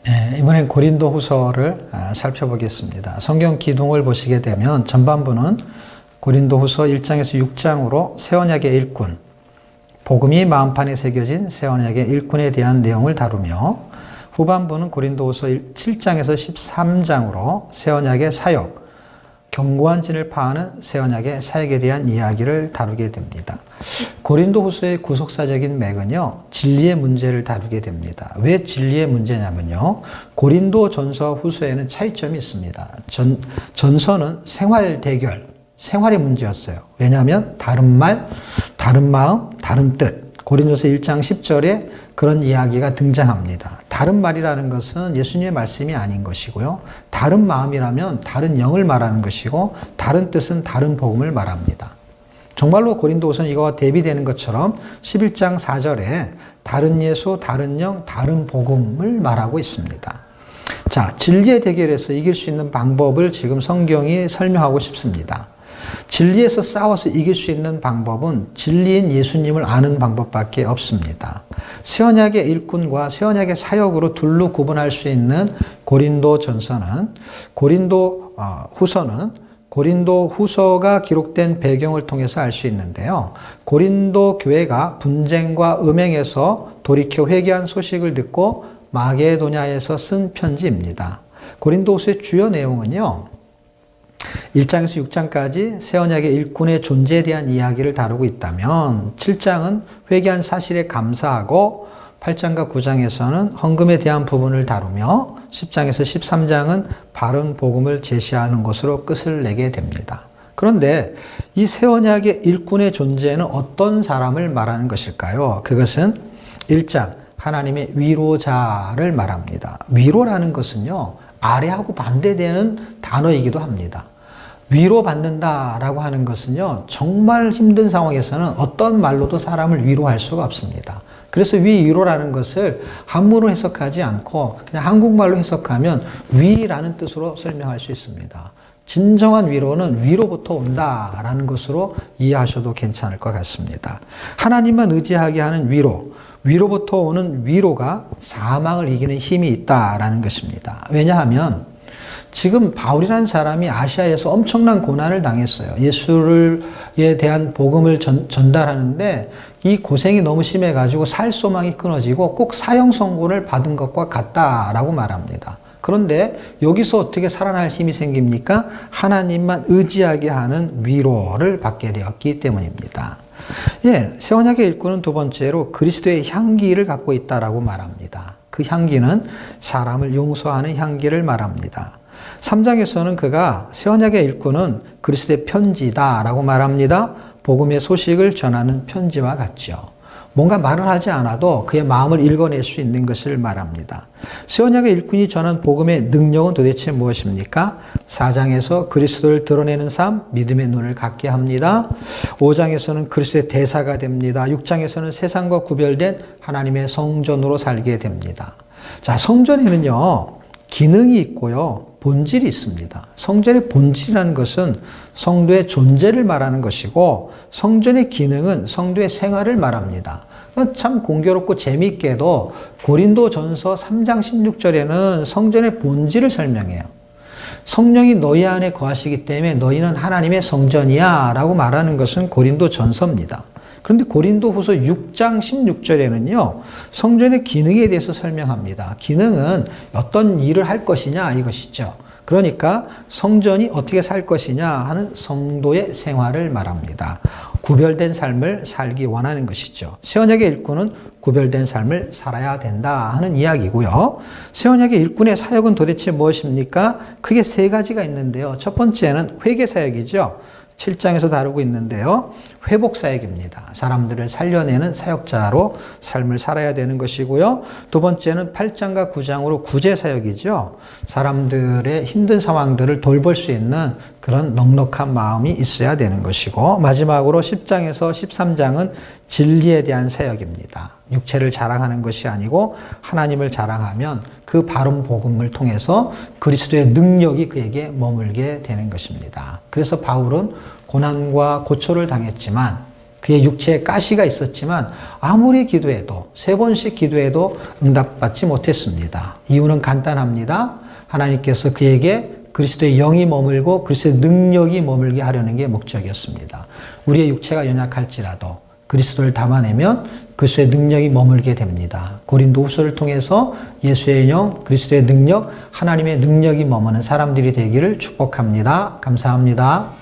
네, 이번엔 고린도 후서를 살펴보겠습니다. 성경 기둥을 보시게 되면 전반부는 고린도 후서 1장에서 6장으로 새 언약의 일꾼, 복음이 마음판에 새겨진 새 언약의 일꾼에 대한 내용을 다루며, 후반부는 고린도 후서 7장에서 13장으로 새 언약의 사역, 견고한 진을 파하는 새 언약의 사역에 대한 이야기를 다루게 됩니다. 고린도 후서의 구속사적인 맥은요, 진리의 문제를 다루게 됩니다. 왜 진리의 문제냐면요, 고린도 전서와 후서에는 차이점이 있습니다. 전서는 생활 대결, 생활의 문제였어요. 왜냐하면 다른 말, 다른 마음, 다른 뜻. 고린도서 1장 10절에 그런 이야기가 등장합니다. 다른 말이라는 것은 예수님의 말씀이 아닌 것이고요. 다른 마음이라면 다른 영을 말하는 것이고, 다른 뜻은 다른 복음을 말합니다. 정말로 고린도서는 이거와 대비되는 것처럼 11장 4절에 다른 예수, 다른 영, 다른 복음을 말하고 있습니다. 자, 진리의 대결에서 이길 수 있는 방법을 지금 성경이 설명하고 싶습니다. 진리에서 싸워서 이길 수 있는 방법은 진리인 예수님을 아는 방법밖에 없습니다. 새 언약의 일꾼과 새 언약의 사역으로 둘로 구분할 수 있는 고린도 전서는, 고린도 후서가 기록된 배경을 통해서 알 수 있는데요. 고린도 교회가 분쟁과 음행에서 돌이켜 회개한 소식을 듣고 마게도냐에서 쓴 편지입니다. 고린도 후서의 주요 내용은요, 1장에서 6장까지 새 언약의 일꾼의 존재에 대한 이야기를 다루고 있다면, 7장은 회개한 사실에 감사하고 8장과 9장에서는 헌금에 대한 부분을 다루며 10장에서 13장은 바른 복음을 제시하는 것으로 끝을 내게 됩니다. 그런데 이 새 언약의 일꾼의 존재는 어떤 사람을 말하는 것일까요? 그것은 1장 하나님의 위로자를 말합니다. 위로라는 것은요, 아래하고 반대되는 단어이기도 합니다. 위로받는다라고 하는 것은요, 정말 힘든 상황에서는 어떤 말로도 사람을 위로할 수가 없습니다. 그래서 위로라는 것을 한문으로 해석하지 않고 그냥 한국말로 해석하면 위라는 뜻으로 설명할 수 있습니다. 진정한 위로는 위로부터 온다라는 것으로 이해하셔도 괜찮을 것 같습니다. 하나님만 의지하게 하는 위로, 위로부터 오는 위로가 사망을 이기는 힘이 있다라는 것입니다. 왜냐하면 지금 바울이라는 사람이 아시아에서 엄청난 고난을 당했어요. 예수에 대한 복음을 전달하는데 이 고생이 너무 심해가지고 살 소망이 끊어지고 꼭 사형 선고를 받은 것과 같다라고 말합니다. 그런데 여기서 어떻게 살아날 힘이 생깁니까? 하나님만 의지하게 하는 위로를 받게 되었기 때문입니다. 예, 새 언약의 일꾼은 두 번째로 그리스도의 향기를 갖고 있다라고 말합니다. 그 향기는 사람을 용서하는 향기를 말합니다. 3장에서는 그가 새 언약의 일꾼은 그리스도의 편지다라고 말합니다. 복음의 소식을 전하는 편지와 같죠. 뭔가 말을 하지 않아도 그의 마음을 읽어낼 수 있는 것을 말합니다. 새 언약의 일꾼이 전한 복음의 능력은 도대체 무엇입니까? 4장에서 그리스도를 드러내는 삶, 믿음의 눈을 갖게 합니다. 5장에서는 그리스도의 대사가 됩니다. 6장에서는 세상과 구별된 하나님의 성전으로 살게 됩니다. 자, 성전에는요, 기능이 있고요, 본질이 있습니다. 성전의 본질이라는 것은 성도의 존재를 말하는 것이고, 성전의 기능은 성도의 생활을 말합니다. 참 공교롭고 재미있게도 고린도 전서 3장 16절에는 성전의 본질을 설명해요. 성령이 너희 안에 거하시기 때문에 너희는 하나님의 성전이야 라고 말하는 것은 고린도 전서입니다. 그런데 고린도 후서 6장 16절에는요, 성전의 기능에 대해서 설명합니다. 기능은 어떤 일을 할 것이냐 이것이죠. 그러니까 성전이 어떻게 살 것이냐 하는 성도의 생활을 말합니다. 구별된 삶을 살기 원하는 것이죠. 새 언약의 일꾼은 구별된 삶을 살아야 된다 하는 이야기고요. 새 언약의 일꾼의 사역은 도대체 무엇입니까? 크게 세 가지가 있는데요. 첫 번째는 회개 사역이죠. 7장에서 다루고 있는데요. 회복 사역입니다. 사람들을 살려내는 사역자로 삶을 살아야 되는 것이고요. 두 번째는 8장과 9장으로 구제 사역이죠. 사람들의 힘든 상황들을 돌볼 수 있는 그런 넉넉한 마음이 있어야 되는 것이고, 마지막으로 10장에서 13장은 진리에 대한 사역입니다. 육체를 자랑하는 것이 아니고 하나님을 자랑하면 그 바른 복음을 통해서 그리스도의 능력이 그에게 머물게 되는 것입니다. 그래서 바울은 고난과 고초를 당했지만 그의 육체에 가시가 있었지만 아무리 기도해도 3번씩 기도해도 응답받지 못했습니다. 이유는 간단합니다. 하나님께서 그에게 그리스도의 영이 머물고 그리스도의 능력이 머물게 하려는 게 목적이었습니다. 우리의 육체가 연약할지라도 그리스도를 담아내면 그리스도의 능력이 머물게 됩니다. 고린도후서를 통해서 예수의 영, 그리스도의 능력, 하나님의 능력이 머무는 사람들이 되기를 축복합니다. 감사합니다.